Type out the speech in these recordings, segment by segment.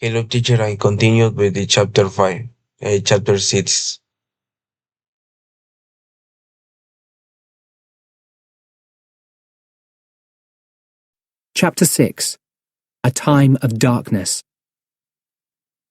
Hello, teacher. I continued with the chapter 5, chapter 6. Chapter 6 A Time of Darkness.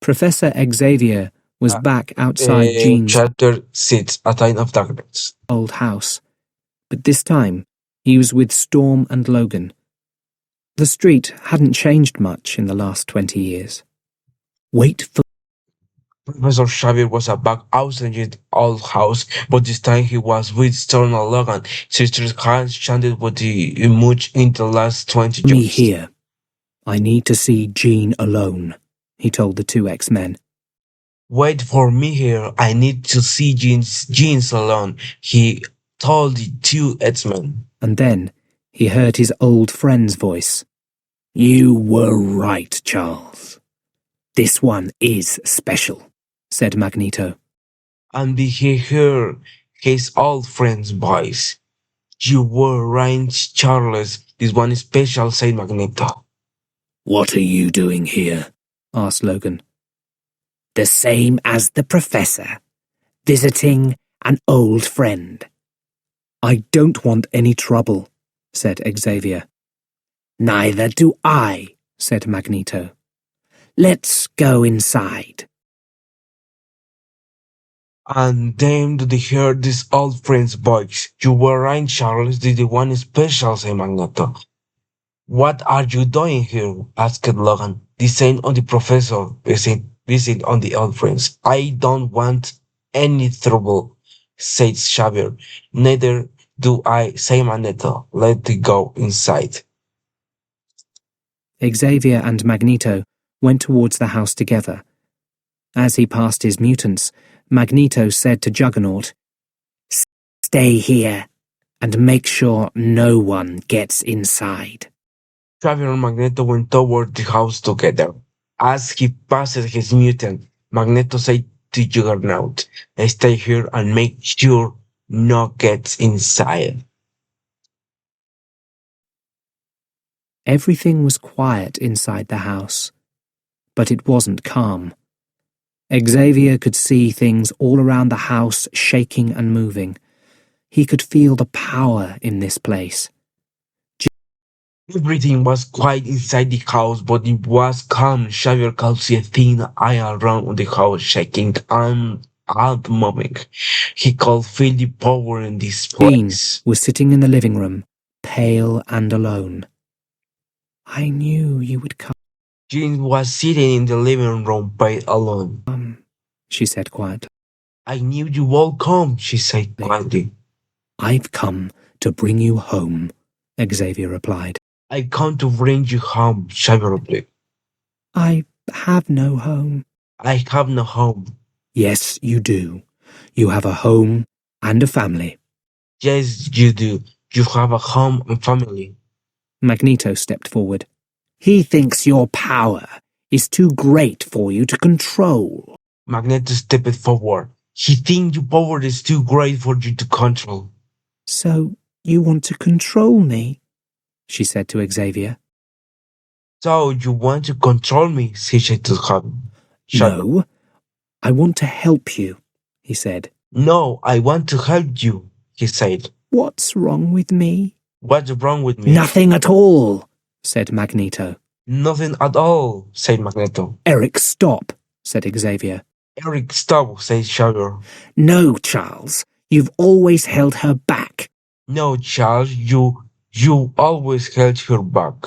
Professor Xavier was Uh, back outside Jean's Chapter 6, A Time of Darkness. old house, but this time he was with Storm and Logan. The street hadn't changed much in the last 20 years. Wait for Professor Xavier was back outside his old house, but this time he was with Storm and Logan. Sisters hands chanted with the much in the last 20 me years. here. I need to see Jean alone, he told the two Xmen. Wait for me here. I need to see Jeans alone, he told the two Xmen. And then he heard his old friend's voice. You were right, Charles. This one is special, said Magneto. And he heard his old friend's voice. You were right, Charles. This one is special, said Magneto. What are you doing here? Asked Logan. The same as the professor, visiting an old friend. I don't want any trouble, said Xavier. Neither do I, said Magneto. Let's go inside. And then they heard this old friend's voice. You were right, Charles. This is the one special, said Magneto. What are you doing here? Asked Logan. The same on the professor, visit on the old friends. I don't want any trouble, said Xavier. Neither do I, said Magneto. Let it go inside. Xavier and Magneto went towards the house together. As he passed his mutants, Magneto said to Juggernaut, Stay here and make sure no one gets inside. Xavier and Magneto went toward the house together. As he passed his mutant, Magneto said to Juggernaut, Stay here and make sure no gets inside. Everything was quiet inside the house, but it wasn't calm. Xavier could see things all around the house shaking and moving. He could feel the power in this place. Everything was quiet inside the house, but it was calm. Xavier could see a thin eye around the house shaking and moving. He could feel the power in this Jean place. was sitting in the living room, pale and alone. I knew you would come, Jean was sitting in the living room, pale alone. she said quietly. I knew you would come, she said quietly. I've come to bring you home, Xavier replied. I come to bring you home, Xavier replied. I have no home. I have no home. Yes, you do. You have a home and a family. Yes, you do. You have a home and family. Magneto stepped forward. He thinks your power is too great for you to control. Magneto stepped forward. He thinks your power is too great for you to control. So you want to control me? She said to Xavier. So you want to control me? She said to him. No, I want to help you, he said. No, I want to help you, he said. What's wrong with me? What's wrong with me? Nothing at all, said Magneto. Nothing at all, said Magneto. Eric, stop, said Xavier. Eric, stop, said Xavier. No, Charles, you've always held her back. No, Charles, you always held her back.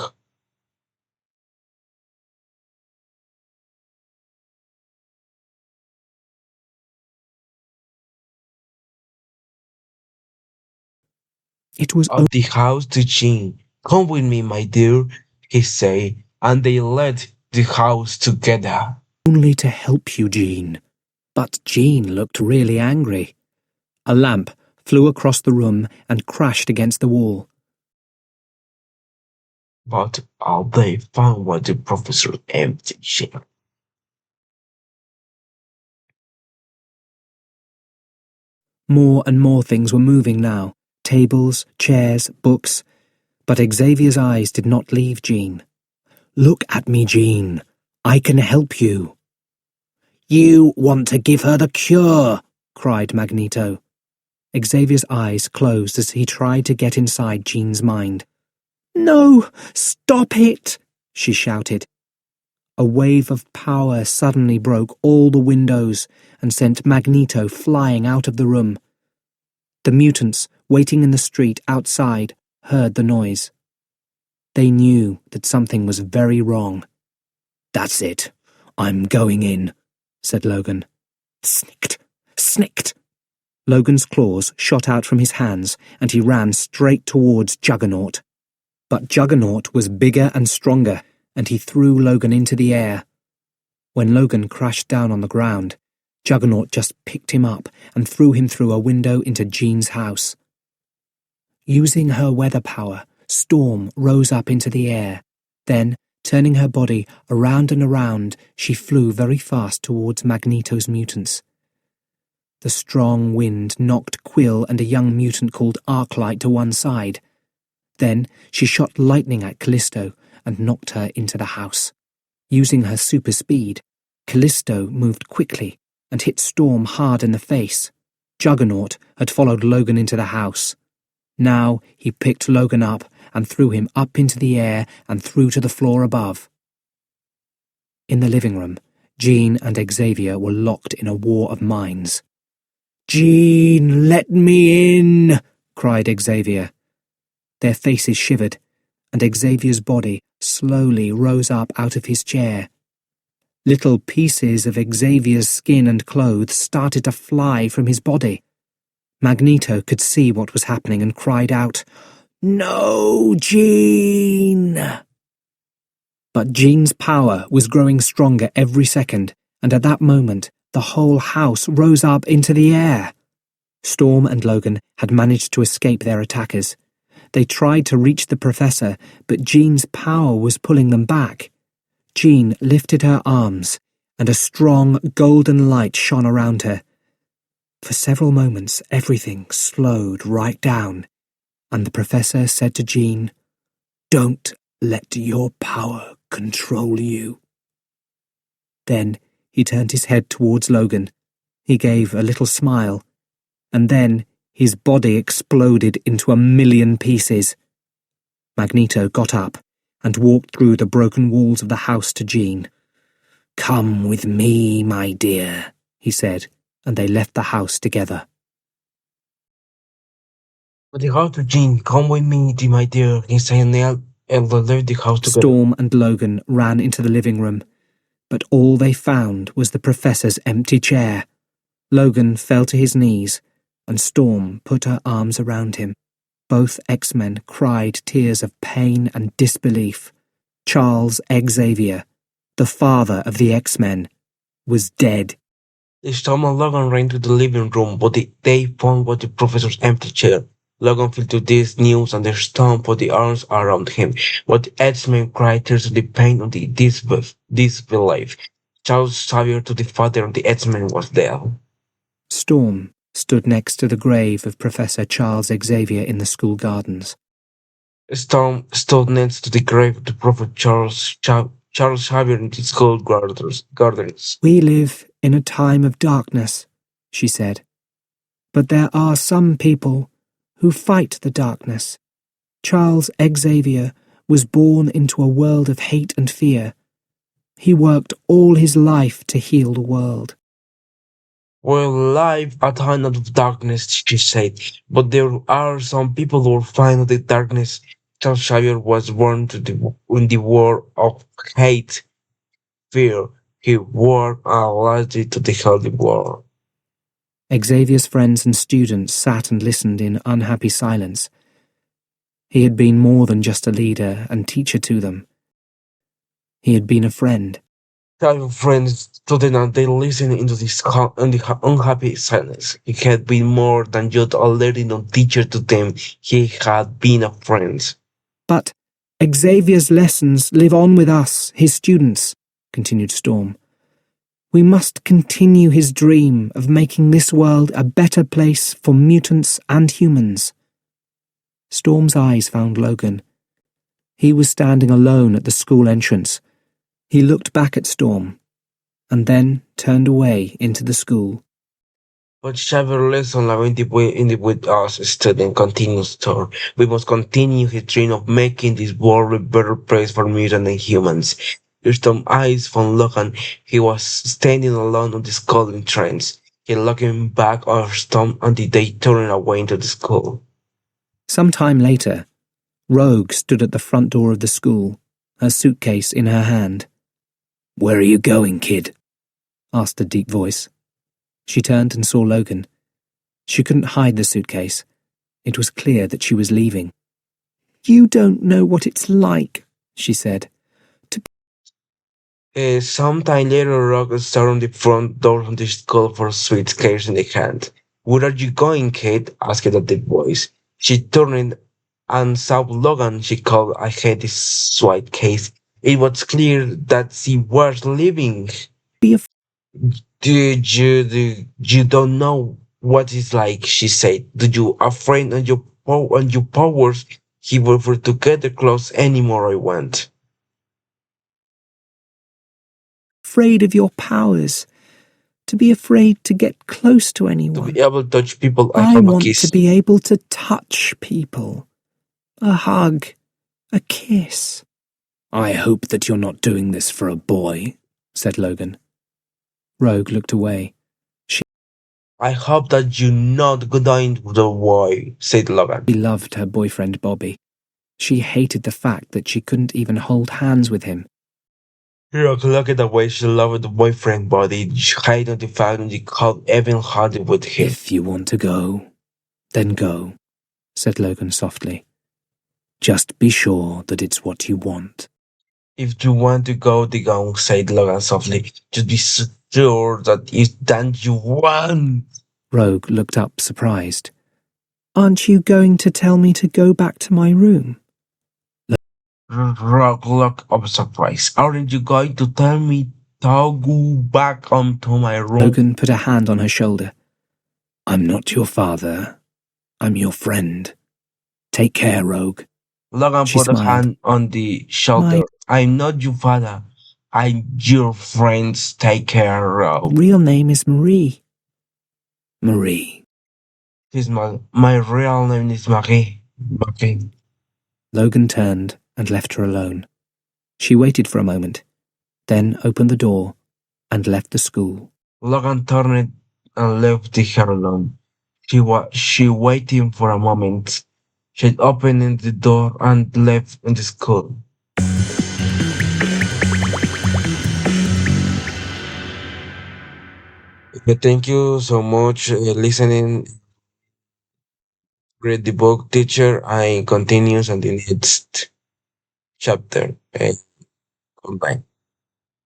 It was Of the house to Jean. Come with me, my dear, he said, and they left the house together. only to help you, Jean. But Jean looked really angry. A lamp flew across the room and crashed against the wall. But all they found was the professor's empty chair. More and more things were moving now. Tables, chairs, books. But Xavier's eyes did not leave Jean. Look at me, Jean, I can help you." "You want to give her the cure," cried Magneto. Xavier's eyes closed as he tried to get inside Jean's mind. "No, stop it!" she shouted. A wave of power suddenly broke all the windows and sent Magneto flying out of the room. The mutants, waiting in the street outside, heard the noise. They knew that something was very wrong. "That's it. I'm going in," said Logan. "Snicked! Snicked!" Logan's claws shot out from his hands and he ran straight towards Juggernaut. But Juggernaut was bigger and stronger, and he threw Logan into the air. When Logan crashed down on the ground, Juggernaut just picked him up and threw him through a window into Jean's house. Using her weather power, Storm rose up into the air. Then, turning her body around and around, she flew very fast towards Magneto's mutants. The strong wind knocked Quill and a young mutant called Arclight to one side. Then she shot lightning at Callisto and knocked her into the house. Using her super speed, Callisto moved quickly and hit Storm hard in the face. Juggernaut had followed Logan into the house. Now he picked Logan up and threw him up into the air and through to the floor above. In the living room, Jean and Xavier were locked in a war of minds. "Jean, let me in!" cried Xavier. Their faces shivered, and Xavier's body slowly rose up out of his chair. Little pieces of Xavier's skin and clothes started to fly from his body. Magneto could see what was happening and cried out, "No, Jean!" But Jean's power was growing stronger every second, and at that moment, the whole house rose up into the air. Storm and Logan had managed to escape their attackers. They tried to reach the professor, but Jean's power was pulling them back. Jean lifted her arms, and a strong golden light shone around her. For several moments, everything slowed right down, and the professor said to Jean, "Don't let your power control you." Then he turned his head towards Logan. He gave a little smile, and then his body exploded into 1,000,000 pieces. Magneto got up and walked through the broken walls of the house to Jean. "Come with me, my dear," he said, and they left the house together. But the house to Jean, come with me, my dear, he said, and they left the house together. Storm and Logan ran into the living room, but all they found was the professor's empty chair. Logan fell to his knees, and Storm put her arms around him. Both X-Men cried tears of pain and disbelief. Charles Xavier, the father of the X-Men, was dead. Storm and Logan ran to the living room, but they found was the professor's empty chair. Logan fell to this news and the Storm put the arms around him, but the X-Men cried tears of the pain and the disbelief. Charles Xavier to the father of the X-Men was dead. Storm stood next to the grave of Professor Charles Xavier in the school gardens. Storm stood next to the grave of the prophet Charles Xavier in the school gardens. "We live in a time of darkness," she said. "But there are some people who fight the darkness. Charles Xavier was born into a world of hate and fear. He worked all his life to heal the world." "Well, life a time of darkness," she said, "but there are some people who find the darkness. Charles Xavier was born in the world of hate, fear. He worked and lasted to the holy world." Xavier's friends and students sat and listened in unhappy silence. He had been more than just a leader and teacher to them. He had been a friend. Xavier friends stood and they listened into this unhappy silence. He had been more than just a leading or teacher to them. He had been a friend. "But Xavier's lessons live on with us, his students," continued Storm. "We must continue his dream of making this world a better place for mutants and humans." Storm's eyes found Logan. He was standing alone at the school entrance. He looked back at Storm, and then turned away into the school. Whichever lesson Labyrinth with us student continues to, we must continue his dream of making this world a better place for mutant and humans. With some eyes from Logan, he was standing alone on the school entrance. He looking back at Storm until they turned away into the school. Some time later, Rogue stood at the front door of the school, her suitcase in her hand. "Where are you going, kid?" asked a deep voice. She turned and saw Logan. She couldn't hide the suitcase. It was clear that she was leaving. "You don't know what it's like," she said. Sometime later, Rock stood on the front door of the school for a suitcase in the hand. "Where are you going, kid?" asked a deep voice. She turned and saw Logan. She called ahead his suitcase. It was clear that she was leaving. "Be a You don't know what it's like," she said. "Do you afraid on your powers? He will for to get the clothes anymore I want. afraid of your powers, to be afraid to get close to To anyone. be able to touch people, I I have a want kiss." to be able to touch people. A hug, a kiss." "I hope that you're not doing this for a boy," said Logan. Rogue looked away. "I hope that you're not going the way," said Logan. She loved her boyfriend Bobby. She hated the fact that she couldn't even hold hands with him. Rock looked at the way she loved the boyfriend body, hiding the fact that she could even hard with him. "If you want to go, then go," said Logan softly. "Just be sure that it's what you want." "If you want to go, the go," said Logan softly. "Just be sure that it's that you want." Rogue looked up surprised. "Aren't you going to tell me to go back to my room?" Rock looked up surprised. "Aren't you going to tell me to go back onto my room?" Logan put a hand on her shoulder. "I'm not your father. I'm your friend. Take care, Rogue." Logan She put a smiled. hand on the shoulder. "I'm not your father. I'm your friends. Take care, Rob." "Real name is Marie." "Marie." My real name is Marie. Marie. Logan turned and left her alone. She waited for a moment, then opened the door and left the school. Logan turned and left her alone. She waited for a moment. She opened the door and left in the school. Thank you so much listening. Read the book, teacher. I continues on the next chapter. Bye.